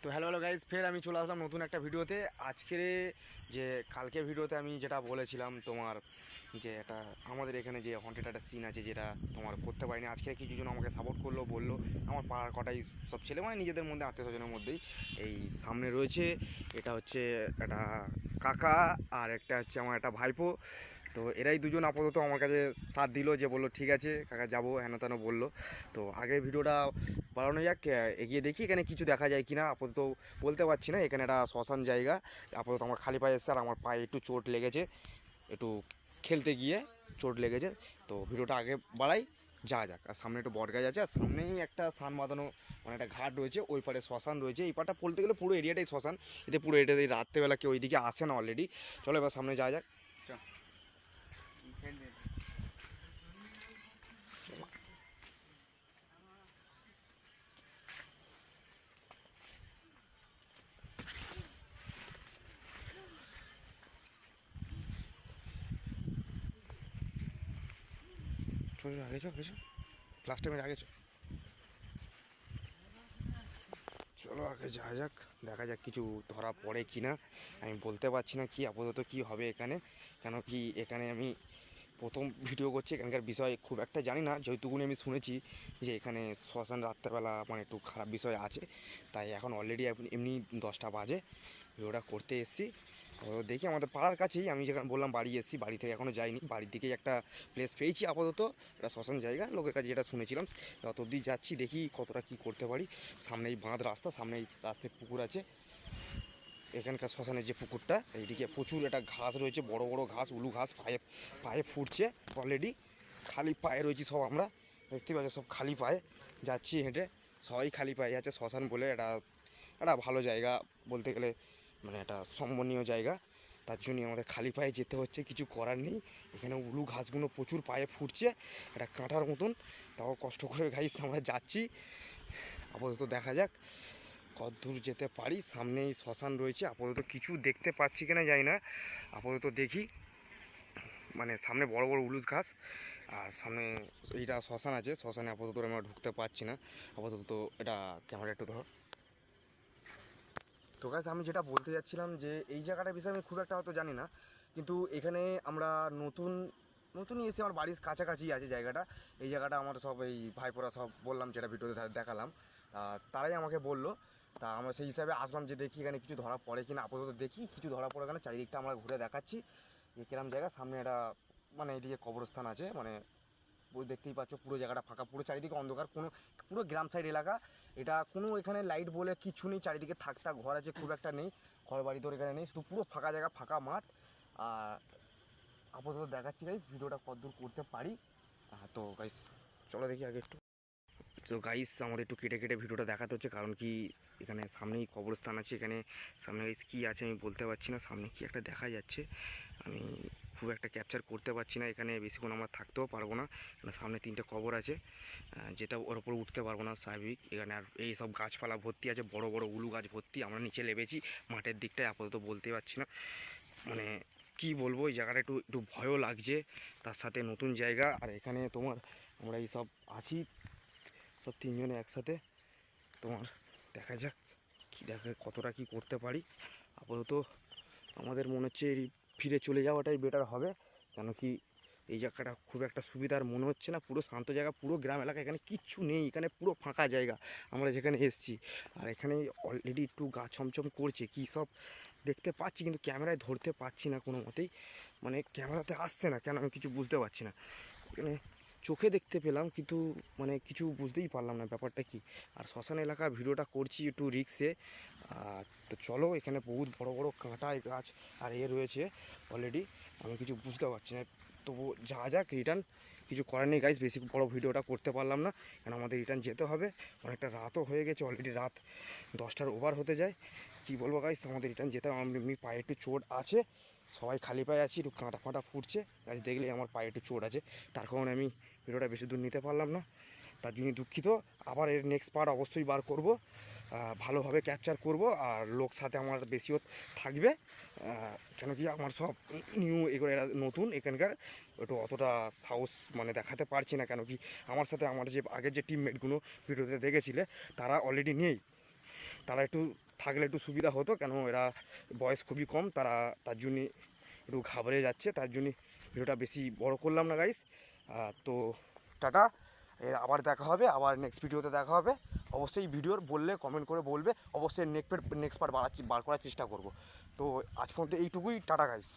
তো hello guys, ফের আমি চলে আসলাম নতুন একটা ভিডিওতে। আজকের যে কালকের ভিডিওতে আমি যেটা বলেছিলাম তোমার, যে এটা আমাদের এখানে যে হন্টেড একটা সিন আছে যেটা তোমার করতে পারিনি, আজকে কিছু জন আমাকে সাপোর্ট করলো, বললো আমার পাড়ার কটাই সব ছেলে মানে নিজেদের মধ্যে আত্মীয় স্বজনের মধ্যেই এই সামনে রয়েছে। এটা হচ্ছে একটা কাকা আর একটা হচ্ছে আমার একটা ভাইপো। তো এরাই দুজন আপাতত আমার কাছে সাথ দিল, যে বললো ঠিক আছে কাকা যাবো হেন তেন বললো। তো আগের ভিডিওটা বাড়ানো যাক, এগিয়ে দেখি এখানে কিছু দেখা যায় কিনা। আপাতত বলতে পারছি না, এখানে একটা শ্মশান জায়গা। আপাতত আমার খালি পায়ে এসছে আর আমার পায়ে একটু চোট লেগেছে, একটু খেলতে গিয়ে চোট লেগেছে। তো ভিডিওটা আগে বাড়াই, যাওয়া যাক। আর সামনে একটু বটগাছ আছে, আর সামনেই একটা সান বাঁধানো মানে একটা ঘাট রয়েছে, ওই পারে শ্মশান রয়েছে। এই পাটা বলতে গেলে পুরো এরিয়াটাই শ্মশান, এতে পুরো এরিয়াতে রাত্রেবেলা কেউ ওইদিকে আসে না অলরেডি। চলো এবার সামনে যাওয়া যাক। চলো আগে চো, আগে চো, লাস্ট টাইমের আগে চো। চলো আগে যাওয়া যাক, দেখা যাক কিছু ধরা পড়ে কি না। আমি বলতে পারছি না কি আপাতত কি হবে এখানে, কেন কি এখানে আমি প্রথম ভিডিও করছি, এখানকার বিষয় খুব একটা জানি না। যেহেতুকুনি আমি শুনেছি যে এখানে শ্মশান রাত্রেবেলা মানে একটু খারাপ বিষয় আছে, তাই এখন অলরেডি এমনি 10টা বাজে, ভিডিওটা করতে এসেছি। তো দেখি আমাদের পাড়ার কাছেই, আমি যেখানে বললাম বাড়ি এসেছি, বাড়ি থেকে এখনও যাইনি, বাড়ির দিকেই একটা প্লেস পেয়েছি আপাতত, একটা শ্মশান জায়গা লোকের কাছে যেটা শুনেছিলাম। তত অবধি যাচ্ছি, দেখি কতটা কী করতে পারি। সামনেই বাঁধ রাস্তা, সামনেই রাস্তায় পুকুর আছে, এখানকার শ্মশানের যে পুকুরটা, এইদিকে প্রচুর একটা ঘাস রয়েছে, বড় বড় ঘাস, উলু ঘাস, পায়ে পায়ে ফুটছে অলরেডি। খালি পায়ে রয়েছি সব আমরা, দেখতে পাচ্ছি সব খালি পায়ে যাচ্ছি হেঁটে, সবাই খালি পায়ে যাচ্ছে। শ্মশান বলে এটা একটা ভালো জায়গা বলতে গেলে, মানে একটা সম্মানীয় জায়গা, তার জন্যই আমাদের খালি পায়ে যেতে হচ্ছে, কিছু করার নেই। এখানে উলু ঘাসগুলো প্রচুর পায়ে ফুটছে, একটা কাঁটার মতন, তাও কষ্ট করে গাইস আমরা যাচ্ছি। আপাতত দেখা যাক কত দূর যেতে পারি। সামনেই শ্মশান রয়েছে, আপাতত কিছু দেখতে পাচ্ছি কিনা জানি না। আপাতত দেখি, মানে সামনে বড় বড় উলুস ঘাস, আর সামনে এইটা শ্মশান আছে, শ্মশানে আপাতত আমরা ঢুকতে পারছি না। আপাতত এটা ক্যামেরা একটু ধর। তো গাছ আমি যেটা বলতে যাচ্ছিলাম, যে এই জায়গাটার বিষয়ে আমি খুব একটা হয়তো জানি না, কিন্তু এখানে আমরা নতুনই এসে আমার বাড়ির কাছাকাছি আছে জায়গাটা। এই জায়গাটা আমার সব এই ভাইপোরা সব বললাম, যেটা ভিডিওতে দেখালাম, তারাই আমাকে বললো। তা আমরা সেই হিসাবে আসলাম, যে দেখি এখানে কিছু ধরা পড়ে কিনা। আপাতত দেখি কিছু ধরা পড়ে কেন, চারিদিকটা আমরা ঘুরে দেখাচ্ছি যে কিরম জায়গা। সামনে একটা মানে এদিকে কবরস্থান আছে, মানে দেখতেই পাচ্ছ পুরো জায়গাটা ফাঁকা, পুরো চারিদিকে অন্ধকার, কোনো পুরো গ্রাম সাইড এলাকা এটা। কোনো এখানে লাইট বলে কিচ্ছু নেই, চারিদিকে থাকতা ঘর আছে খুব একটা নেই, ঘর বাড়ি তোর এখানে নেই, শুধু পুরো ফাঁকা জায়গা, ফাঁকা মাঠ। আর আপাতত দেখাচ্ছি গাইস ভিডিওটা কতদূর করতে পারি। তো গাইস চলো দেখি আগে একটু। তো গাইস আমাদের একটু কেটে কেটে ভিডিওটা দেখাতে হচ্ছে, কারণ কি এখানে সামনেই কবরস্থান আছে, এখানে সামনে গাইস কী আছে আমি বলতে পারছি না। সামনে কি একটা দেখা যাচ্ছে, আমি খুব একটা ক্যাপচার করতে পারছি না, এখানে বেশিক্ষণ আমরা থাকতেও পারবো না, কারণ সামনে 3টে কবর আছে, যেটা ওর ওপর উঠতে পারবো না স্বাভাবিক। এখানে আর এই সব গাছপালা ভর্তি আছে, বড় বড় উলু গাছ ভর্তি। আমরা নিচে নেমেছি মাঠের দিকটায়, আপাতত বলতে পারছি না, মানে কি বলবো, এই জায়গাটা একটু একটু ভয়ও লাগছে, তার সাথে নতুন জায়গা। আর এখানে তোমার আমরা এই সব আছি সব 3জনে একসাথে, তোমার দেখা যাক কতটা কি করতে পারি। আপাতত আমাদের মনে হচ্ছে ফিরে চলে যাওয়াটাই বেটার হবে, কেন কি এই জায়গাটা খুব একটা সুবিধার মনে হচ্ছে না। পুরো শান্ত জায়গা, পুরো গ্রাম এলাকা, এখানে কিচ্ছু নেই, এখানে পুরো ফাঁকা জায়গা আমরা যেখানে এসেছি। আর এখানে অলরেডি একটু গা ছমছম করছে, কী সব দেখতে পাচ্ছি, কিন্তু ক্যামেরায় ধরতে পারছি না কোনো মতেই, মানে ক্যামেরাতে আসছে না কেন আমি কিছু বুঝতে পারছি না। এখানে চোখে দেখতে পেলাম, কিন্তু মানে কিছু বুঝতেই পারলাম না ব্যাপারটা কি। আর শ্মশান এলাকা ভিডিওটা করছি একটু রিক্সে। তো চলো, এখানে বহুত বড় বড় কাঁটায় গাছ আর রয়েছে অলরেডি, আমি কিছু বুঝতে পারছি না। তবু যা যাক, রিটার্ন কিছু করার নেই গাইস, বেশি বড় ভিডিওটা করতে পারলাম না, কারণ আমাদের রিটার্ন যেতে হবে। অনেকটা রাতও হয়ে গেছে অলরেডি, রাত 10টার ওভার হতে যায়। কী বলবো গাইস, আমাদের রিটার্ন যেতে হবে। আমি পায়ে একটু চোট আছে, সবাই খালি পায়ে আছি, একটু কাঁটা ফাঁটা ফুটছে গাছ দেখলেই, আমার পায়ে একটু চোট আছে, তার কারণে আমি ভিডিওটা বেশি দূর নিতে পারলাম না, তার জন্য দুঃখিত। আবার এর নেক্সট পার্ট অবশ্যই বার করব, ভালোভাবে ক্যাপচার করব, আর লোক সাথে আমার বেশিও থাকবে, কেন কি আমার সব নিউ এগুলো, এরা নতুন এখানকার, একটু অতটা সাহস মানে দেখাতে পারছি না, কেন কি আমার সাথে আমার যে আগের যে টিমমেটগুলো ভিডিওতে দেখেছিলে তারা অলরেডি নেই, তারা একটু থাকলে একটু সুবিধা হতো, কেন এরা বয়স খুবই কম, তার জন্যে একটু ঘাবড়ে যাচ্ছে, তার জন্যে ভিডিওটা বেশি বড় করলাম না গাইস। তো টাটা, এর আবার দেখা হবে, আবার নেক্সট ভিডিওতে দেখা হবে। অবশ্যই ভিডিওর বললে কমেন্ট করে বলবে, অবশ্যই নেক্সট পার্ট বার করার চেষ্টা করব। তো আজ পর্যন্ত এইটুকুই, টাটা গাইস।